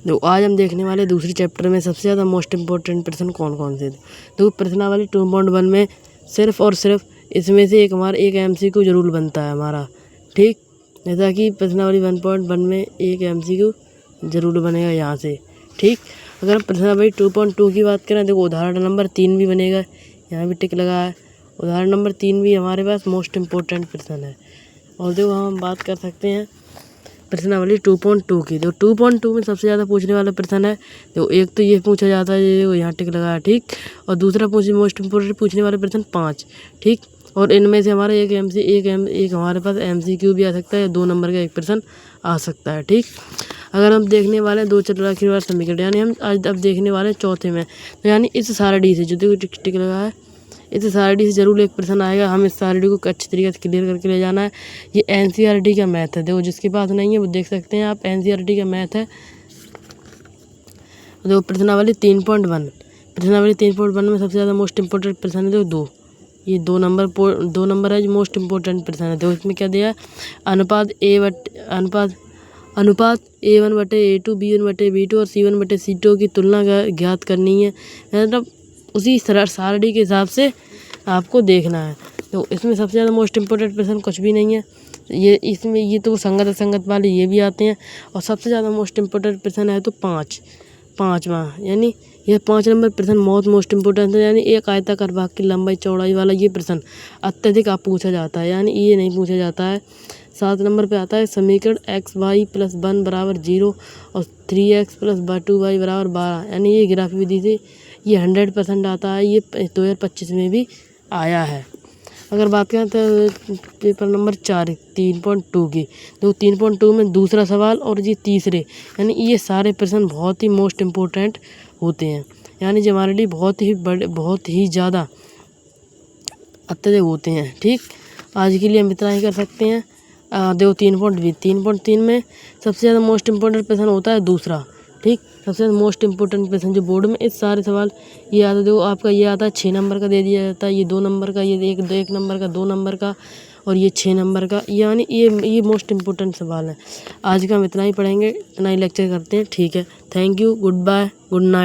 देखो आज हम देखने वाले दूसरी चैप्टर में सबसे ज़्यादा मोस्ट इम्पोर्टेंट प्रश्न कौन कौन से थे। देखो प्रश्नावली 2.1 में सिर्फ और सिर्फ इसमें से हमारा एक MCQ जरूर बनता है हमारा, ठीक। जैसा कि प्रश्नावली 1.1 में एक MCQ जरूर बनेगा यहाँ से, ठीक। अगर हम प्रश्नावली 2.2 की बात करें, देखो उदाहरण नंबर 3 भी बनेगा, यहाँ भी टिक लगा है। उदाहरण नंबर 3 भी हमारे पास मोस्ट इम्पोर्टेंट प्रश्न है। और देखो हम बात कर सकते हैं प्रश्नावली 2.2 की। तो 2.2 में सबसे ज़्यादा पूछने वाला प्रश्न है, तो एक तो ये पूछा जाता है, ये यहाँ टिक लगा है, ठीक। और दूसरा मोस्ट इम्पोर्टेंट पूछने वाला प्रश्न 5, ठीक। और इनमें से हमारा एक हमारे पास MCQ भी आ सकता है, 2 नंबर का एक प्रश्न आ सकता है, ठीक। अगर हम देखने वाले हैं दो चतुराक्षर समीकरण, यानी हम आज अब देखने वाले हैं चौथे में, तो यानी इस सारणी से जो देखो टिक लगा है, इस सारणी से जरूर एक प्रश्न आएगा। हम इस सारणी को अच्छी तरीके से क्लियर करके ले जाना है। ये NCERT का मैथ है, देखो जिसके पास नहीं है वो देख सकते हैं आप, NCERT का मैथ है। देखो प्रश्नावली 3.1, प्रश्नावली 3.1 में सबसे ज़्यादा मोस्ट इम्पोर्टेंट प्रश्न है, देखो 2, ये 2 नंबर है जो मोस्ट इम्पोर्टेंट प्रश्न है। देखो इसमें क्या दिया है, अनुपात A1/A2, B1/B2 और C1/C2 की तुलना ज्ञात करनी है। मतलब उसी सारणी के हिसाब से आपको देखना है। तो इसमें सबसे ज़्यादा मोस्ट इम्पोर्टेंट प्रश्न कुछ भी नहीं है, ये इसमें ये तो संगत असंगत वाले ये भी आते हैं। और सबसे ज़्यादा मोस्ट इम्पोर्टेंट प्रश्न है तो पाँचवा, यानी ये 5 नंबर प्रश्न बहुत मोस्ट इम्पोर्टेंट है। यानी एक आयताकार भाग की लंबाई चौड़ाई वाला ये प्रश्न अत्यधिक आप पूछा जाता है, यानी ये नहीं पूछा जाता है। 7 नंबर पे आता है समीकरण xy + 1 = 0 और 3x + 2y = 12, यानी ये ग्राफ विधि से ये 100% आता है। ये 2025 में भी आया है। अगर बात करें तो पेपर नंबर 4 3.2 की, तो 3.2 में दूसरा सवाल और ये तीसरे, यानी ये सारे प्रश्न बहुत ही मोस्ट इम्पोर्टेंट होते हैं, यानी जो हमारे लिए बहुत ही बड़े, बहुत ही ज़्यादा अत्यधिक होते हैं, ठीक। आज के लिए हम इतना ही कर सकते हैं। देखो 3.3 में सबसे ज़्यादा मोस्ट इम्पोर्टेंट प्रश्न होता है दूसरा, ठीक। सबसे मोस्ट इम्पोर्टेंट प्रश्न जो बोर्ड में इस सारे सवाल ये आता है, देखो आपका ये आता है 6 नंबर का दे दिया जाता है, ये 2 नंबर का, ये 1 नंबर का, 2 नंबर का और ये 6 नंबर का, यानी ये मोस्ट इम्पोर्टेंट सवाल है। आज का हम इतना ही पढ़ेंगे, इतना ही लेक्चर करते हैं, ठीक है। Thank you, goodbye, good night.